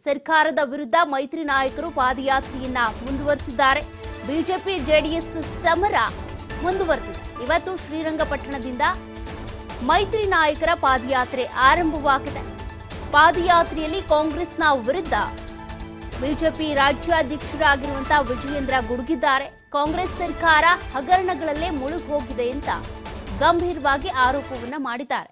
ಸರ್ಕಾರದ ವಿರುದ್ಧ ಮೈತ್ರಿ ನಾಯಕರು ಪಾದಯಾತ್ರೆಯನ್ನ ಮುಂದುವರಿಸಿದ್ದಾರೆ. ಬಿಜೆಪಿ ಜೆಡಿಎಸ್ ಸಮರ ಮುಂದುವರೆದಿದೆ. ಇವತ್ತು ಶ್ರೀರಂಗಪಟ್ಟಣದಿಂದ ಮೈತ್ರಿ ನಾಯಕರ ಪಾದಯಾತ್ರೆ ಆರಂಭವಾಗಿದೆ. ಪಾದಯಾತ್ರೆಯಲ್ಲಿ ಕಾಂಗ್ರೆಸ್ನ ವಿರುದ್ಧ ಬಿಜೆಪಿ ರಾಜ್ಯಾಧ್ಯಕ್ಷರಾಗಿರುವಂತಹ ವಿಜಯೇಂದ್ರ ಗುಡುಗಿದ್ದಾರೆ. ಕಾಂಗ್ರೆಸ್ ಸರ್ಕಾರ ಹಗರಣಗಳಲ್ಲೇ ಮುಳುಗಿ ಹೋಗಿದೆ ಅಂತ ಗಂಭೀರವಾಗಿ ಆರೋಪವನ್ನ ಮಾಡಿದ್ದಾರೆ.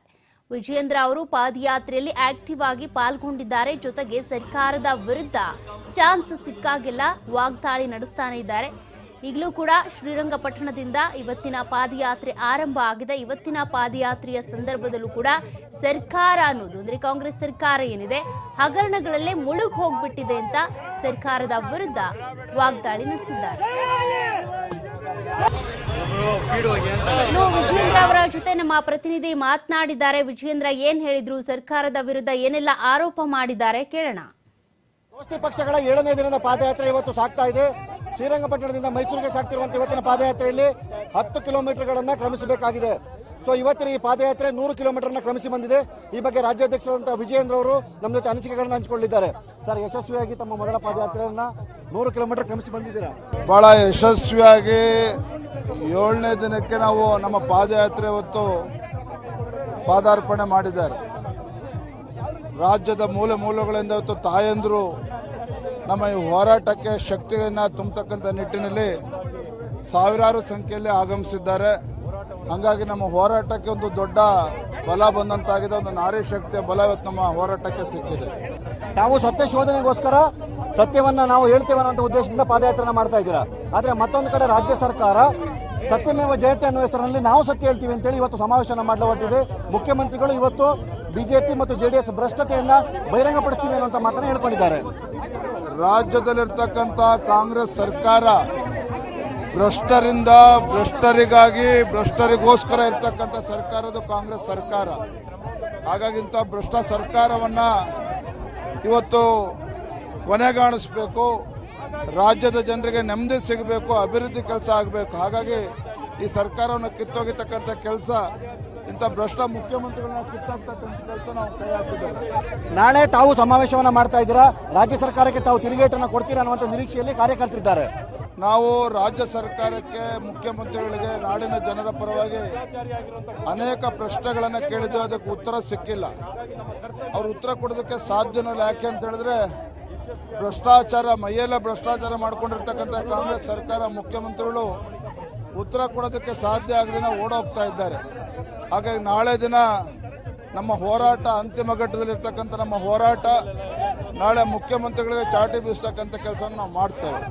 ವಿಜಯೇಂದ್ರ ಅವರು ಪಾದಯಾತ್ರೆಯಲ್ಲಿ ಆಕ್ಟಿವ್ ಆಗಿ ಪಾಲ್ಗೊಂಡಿದ್ದಾರೆ. ಜೊತೆಗೆ ಸರ್ಕಾರದ ವಿರುದ್ಧ ಚಾನ್ಸ್ ಸಿಕ್ಕಾಗೆಲ್ಲ ವಾಗ್ದಾಳಿ ನಡೆಸ್ತಾನೆ ಇದ್ದಾರೆ. ಈಗಲೂ ಕೂಡ ಶ್ರೀರಂಗಪಟ್ಟಣದಿಂದ ಇವತ್ತಿನ ಪಾದಯಾತ್ರೆ ಆರಂಭ ಆಗಿದೆ. ಇವತ್ತಿನ ಪಾದಯಾತ್ರೆಯ ಸಂದರ್ಭದಲ್ಲೂ ಕೂಡ ಸರ್ಕಾರ ಅನ್ನೋದು ಅಂದ್ರೆ ಕಾಂಗ್ರೆಸ್ ಸರ್ಕಾರ ಏನಿದೆ ಹಗರಣಗಳಲ್ಲೇ ಮುಳುಗಿ ಹೋಗ್ಬಿಟ್ಟಿದೆ ಅಂತ ಸರ್ಕಾರದ ವಿರುದ್ಧ ವಾಗ್ದಾಳಿ ನಡೆಸಿದ್ದಾರೆ. ವಿಜಯೇಂದ್ರ ಅವರ ಜೊತೆ ನಮ್ಮ ಪ್ರತಿನಿಧಿ ಮಾತನಾಡಿದ್ದಾರೆ. ವಿಜಯೇಂದ್ರ ಏನ್ ಹೇಳಿದ್ರು, ಸರ್ಕಾರದ ವಿರುದ್ಧ ಏನೆಲ್ಲ ಆರೋಪ ಮಾಡಿದ್ದಾರೆ ಕೇಳೋಣ. ದೋಸ್ತಿ ಪಕ್ಷಗಳ 7ನೇ ದಿನದ ಪಾದಯಾತ್ರೆ ಇವತ್ತು ಸಾಗ್ತಾ ಇದೆ. ಶ್ರೀರಂಗಪಟ್ಟಣದಿಂದ ಮೈಸೂರಿಗೆ ಸಾಗ್ತಿರುವಂತಹ ಇವತ್ತಿನ ಪಾದಯಾತ್ರೆಯಲ್ಲಿ 10 ಕಿಲೋಮೀಟರ್ಗಳನ್ನ ಕ್ರಮಿಸಬೇಕಾಗಿದೆ. ಸೊ ಇವತ್ತಿನ ಈ ಪಾದಯಾತ್ರೆ 100 ಕಿಲೋಮೀಟರ್ನ ಕ್ರಮಿಸಿ ಬಂದಿದೆ. ಈ ಬಗ್ಗೆ ರಾಜ್ಯಾಧ್ಯಕ್ಷರಾದಂತಹ ವಿಜಯೇಂದ್ರ ಅವರು ನಮ್ಮ ಜೊತೆ ಅನಿಸಿಕೆಗಳನ್ನ ಹಂಚಿಕೊಂಡಿದ್ದಾರೆ. ಸರ್, ಯಶಸ್ವಿಯಾಗಿ ತಮ್ಮ ಮೊದಲ ಪಾದಯಾತ್ರೆಯನ್ನ 100 ಕಿಲೋಮೀಟರ್ ಕ್ರಮಿಸಿ ಬಂದಿದ್ದೀರಾ? ಬಹಳ ಯಶಸ್ವಿಯಾಗಿ 7ನೇ ದಿನಕ್ಕೆ ನಾವು ನಮ್ಮ ಪಾದಯಾತ್ರೆ ಹೊತ್ತು ಪಾದಾರ್ಪಣೆ ಮಾಡಿದ್ದಾರೆ. ರಾಜ್ಯದ ಮೂಲೆ ಮೂಲೆಗಳಿಂದ ಇವತ್ತು ತಾಯಂದರು ನಮ್ಮ ಈ ಹೋರಾಟಕ್ಕೆ ಶಕ್ತಿಯನ್ನು ತುಂಬತಕ್ಕಂಥ ನಿಟ್ಟಿನಲ್ಲಿ ಸಾವಿರಾರು ಸಂಖ್ಯೆಯಲ್ಲಿ ಆಗಮಿಸಿದ್ದಾರೆ. ಹಾಗಾಗಿ ನಮ್ಮ ಹೋರಾಟಕ್ಕೆ ಒಂದು ದೊಡ್ಡ ಬಲ ಬಂದಂತಾಗಿದೆ. ಒಂದು ನಾರಿ ಶಕ್ತಿಯ ಬಲ ಇವತ್ತು ನಮ್ಮ ಹೋರಾಟಕ್ಕೆ ಸಿಕ್ಕಿದೆ. ತಾವು ಸತ್ಯ ಶೋಧನೆಗೋಸ್ಕರ ಸತ್ಯವನ್ನ ನಾವು ಹೇಳ್ತೇವೆ ಅನ್ನೋ ಉದ್ದೇಶದಿಂದ ಪಾದಯಾತ್ರೆ ಮಾಡ್ತಾ ಇದ್ದೀರಾ. ಆದ್ರೆ ಮತ್ತೊಂದು ಕಡೆ ರಾಜ್ಯ ಸರ್ಕಾರ ಸತ್ಯಮೇವ ಜಯತೆ ಅನ್ನೋ ಹೆಸರಿನಲ್ಲಿ ನಾವು ಸತ್ಯ ಹೇಳ್ತೀವಿ ಅಂತೇಳಿ ಇವತ್ತು ಸಮಾವೇಶನ ಮಾಡಲಾಗಿದೆ. ಮುಖ್ಯಮಂತ್ರಿಗಳು ಇವತ್ತು ಬಿಜೆಪಿ ಮತ್ತು ಜೆಡಿಎಸ್ ಭ್ರಷ್ಟತೆಯನ್ನ ಬಹಿರಂಗಪಡಿಸ್ತೀವಿ ಅನ್ನುವಂತ ಮಾತನ್ನ ಹೇಳ್ಕೊಂಡಿದ್ದಾರೆ. ರಾಜ್ಯದಲ್ಲಿರ್ತಕ್ಕಂಥ ಕಾಂಗ್ರೆಸ್ ಸರ್ಕಾರ ಭ್ರಷ್ಟರಿಂದ ಭ್ರಷ್ಟರಿಗಾಗಿ ಭ್ರಷ್ಟರಿಗೋಸ್ಕರ ಇರ್ತಕ್ಕಂಥ ಸರ್ಕಾರದ ಕಾಂಗ್ರೆಸ್ ಸರ್ಕಾರ. ಹಾಗಾಗಿ ಇಂಥ ಭ್ರಷ್ಟ ಸರ್ಕಾರವನ್ನ ಇವತ್ತು ಕೊನೆಗಾಣಿಸಬೇಕು. ರಾಜ್ಯದ ಜನರಿಗೆ ನೆಮ್ಮದಿ ಸಿಗಬೇಕು, ಅಭಿವೃದ್ಧಿ ಕೆಲಸ ಆಗಬೇಕು. ಹಾಗಾಗಿ ಈ ಸರ್ಕಾರವನ್ನು ಕಿತ್ತೋಗಿರ್ತಕ್ಕಂಥ ಕೆಲಸ, ಇಂಥ ಭ್ರಷ್ಟ ಮುಖ್ಯಮಂತ್ರಿಗಳನ್ನ ಕಿತ್ತಾಕ್ತಕ್ಕಂಥ ಕೆಲಸ ನಾವು ಕೈ ಹಾಕಿದ್ದೇವೆ. ನಾಳೆ ತಾವು ಸಮಾವೇಶವನ್ನ ಮಾಡ್ತಾ ಇದ್ದೀರಾ. ರಾಜ್ಯ ಸರ್ಕಾರಕ್ಕೆ ತಾವು ತಿರುಗೇಟನ್ನು ಕೊಡ್ತೀರಾ ಅನ್ನುವಂಥ ನಿರೀಕ್ಷೆಯಲ್ಲಿ ಕಾರ್ಯಕರ್ತರಿದ್ದಾರೆ. ನಾವು ರಾಜ್ಯ ಸರ್ಕಾರಕ್ಕೆ, ಮುಖ್ಯಮಂತ್ರಿಗಳಿಗೆ, ನಾಡಿನ ಜನರ ಪರವಾಗಿ ಅನೇಕ ಪ್ರಶ್ನೆಗಳನ್ನು ಕೇಳಿದ್ವಿ. ಅದಕ್ಕೆ ಉತ್ತರ ಸಿಕ್ಕಿಲ್ಲ. ಅವ್ರು ಉತ್ತರ ಕೊಡೋದಕ್ಕೆ ಸಾಧ್ಯನಲ್ಲ. ಯಾಕೆ ಅಂತ ಹೇಳಿದ್ರೆ ಭ್ರಷ್ಟಾಚಾರ, ಮೈಯೆಲ್ಲ ಭ್ರಷ್ಟಾಚಾರ ಮಾಡ್ಕೊಂಡಿರ್ತಕ್ಕಂಥ ಕಾಂಗ್ರೆಸ್ ಸರ್ಕಾರ, ಮುಖ್ಯಮಂತ್ರಿಗಳು ಉತ್ತರ ಕೊಡೋದಕ್ಕೆ ಸಾಧ್ಯ ಆಗದೇನೆ ಓಡೋಗ್ತಾ ಇದ್ದಾರೆ. ಹಾಗಾಗಿ ನಾಳೆ ದಿನ ನಮ್ಮ ಹೋರಾಟ ಅಂತಿಮ ಘಟ್ಟದಲ್ಲಿರ್ತಕ್ಕಂಥ ನಮ್ಮ ಹೋರಾಟ ನಾಳೆ ಮುಖ್ಯಮಂತ್ರಿಗಳಿಗೆ ಚಾಟಿ ಬೀಸ್ತಕ್ಕಂಥ ಕೆಲಸ ನಾವು ಮಾಡ್ತೇವೆ.